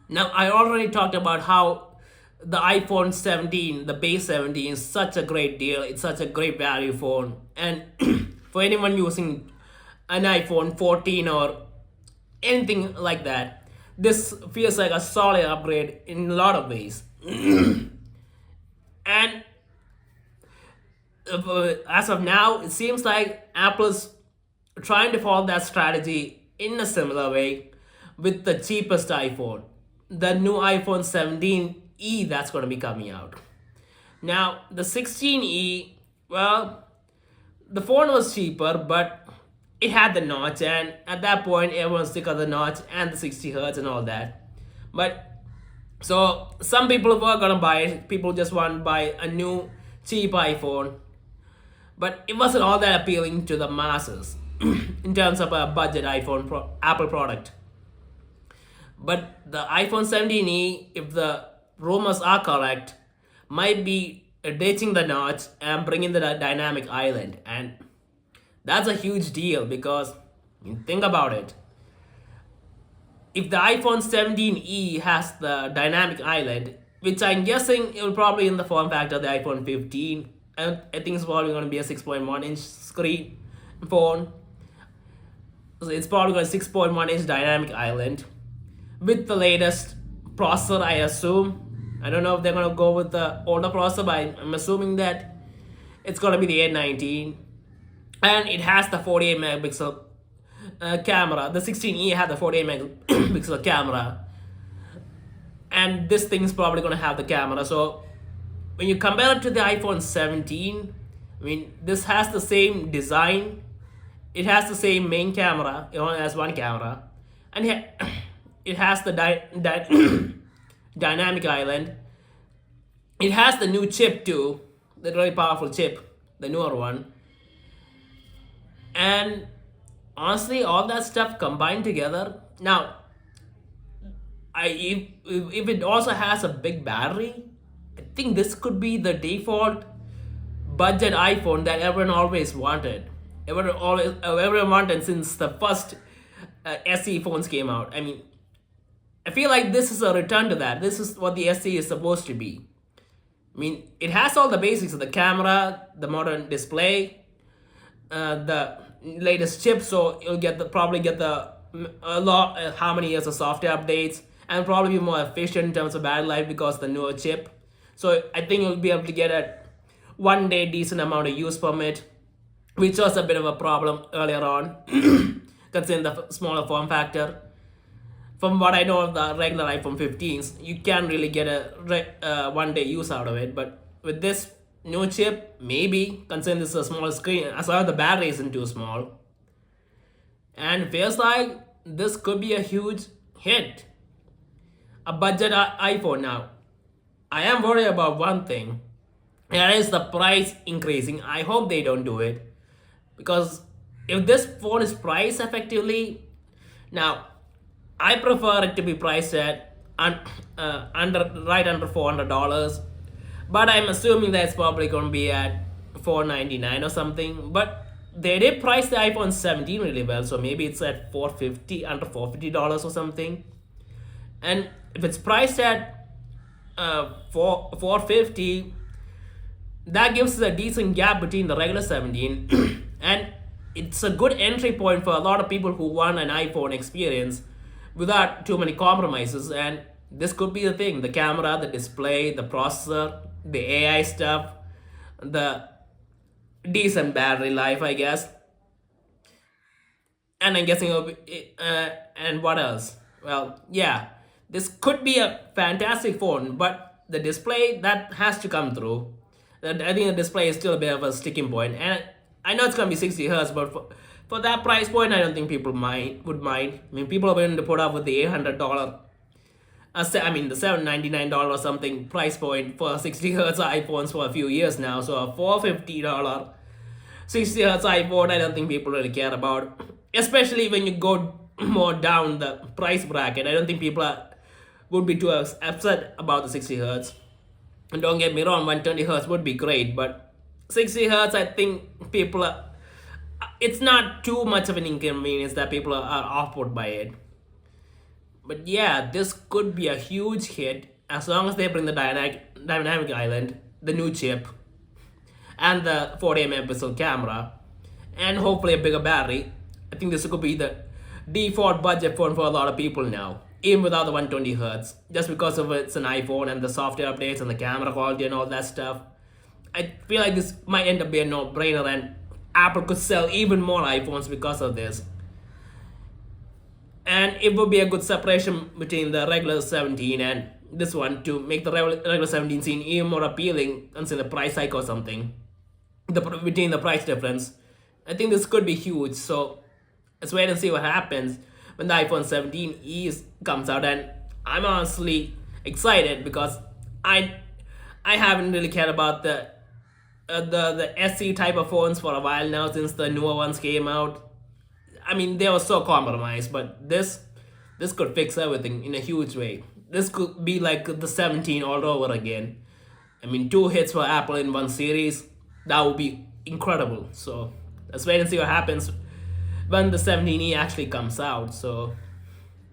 Now, I already talked about how the iPhone 17, the base 17, is such a great deal. It's such a great value phone. And for anyone using an iPhone 14 or anything like that, this feels like a solid upgrade in a lot of ways. And as of now, it seems like Apple's trying to follow that strategy in a similar way with the cheapest iPhone, the new iPhone 17e that's going to be coming out. Now, the 16e, well, the phone was cheaper, but it had the notch, and at that point, everyone's sick of the notch and the 60 hertz and all that. But so some people were gonna buy it. People just want to buy a new cheap iPhone, but it wasn't all that appealing to the masses in terms of a budget Apple product. But the iPhone 17e, if the rumors are correct, might be ditching the notch and bringing the dynamic island. And that's a huge deal because, think about it. If the iPhone 17e has the dynamic island, which I'm guessing it will probably in the form factor of the iPhone 15, and I think it's probably going to be a 6.1-inch screen phone. So it's probably got a 6.1-inch dynamic island with the latest processor, I assume. I don't know if they're gonna go with the older processor, but I'm assuming that it's gonna be the A19, and it has the 48 megapixel camera. The 16e had the 48 megapixel camera, and this thing's probably gonna have the camera. So when you compare it to the iPhone 17, I mean, this has the same design. It has the same main camera. It only has one camera, and it has the dynamic island. It has the new chip too, the really powerful chip, the newer one. And honestly, all that stuff combined together. Now, if it also has a big battery, I think this could be the default budget iPhone that everyone always wanted. Everyone wanted since the first SE phones came out. I mean, I feel like this is a return to that. This is what the SE is supposed to be. I mean, it has all the basics of the camera, the modern display, the latest chip, so you'll probably get the a lot how many years of software updates, and probably be more efficient in terms of battery life because of the newer chip. So I think you'll be able to get a 1 day decent amount of use from it, which was a bit of a problem earlier on, considering the smaller form factor. From what I know of the regular iPhone 15s, you can really get a 1 day use out of it. But with this new chip, maybe, considering this is a smaller screen, as long as the battery isn't too small. And it feels like this could be a huge hit. A budget iPhone now. I am worried about one thing, and that is the price increasing. I hope they don't do it. Because if this phone is priced effectively, now, I prefer it to be priced at right under $400, but I'm assuming that it's probably going to be at $499 or something. But they did price the iPhone 17 really well, so maybe it's at under $450 or something. And if it's priced at $450, that gives us a decent gap between the regular 17 and it's a good entry point for a lot of people who want an iPhone experience without too many compromises. And this could be the thing: the camera, the display, the processor, the AI stuff, the decent battery life, I guess. And I'm guessing it'll be, and what else? Well, yeah, this could be a fantastic phone, but the display, that has to come through. I think the display is still a bit of a sticking point, and I know it's gonna be 60 hertz, but for that price point, I don't think people would mind. I mean, people are willing to put up with the $800, the $799 or something price point for 60 hertz iPhones for a few years now. So a $450 60 hertz iPhone, I don't think people really care about, especially when you go more down the price bracket. I don't think people would be too upset about the 60 hertz. And don't get me wrong, 120 hertz would be great, but 60 hertz, I think people it's not too much of an inconvenience that people are off-put by it. But yeah, this could be a huge hit as long as they bring the dynamic island, the new chip, and the 40 megapixel camera, and hopefully a bigger battery. I think this could be the default budget phone for a lot of people now, even without the 120 hertz, just because of it's an iPhone and the software updates and the camera quality and all that stuff. I feel like this might end up being a no-brainer, and Apple could sell even more iPhones because of this. And it would be a good separation between the regular 17 and this one to make the regular 17 scene even more appealing and say the price hike or something. Between the price difference, I think this could be huge. So let's wait and see what happens when the iPhone 17e comes out. And I'm honestly excited because I haven't really cared about the SE type of phones for a while now since the newer ones came out. I mean, they were so compromised, but this could fix everything in a huge way. This could be like the 17 all over again. I mean, two hits for Apple in one series. That would be incredible. So let's wait and see what happens when the 17e actually comes out. So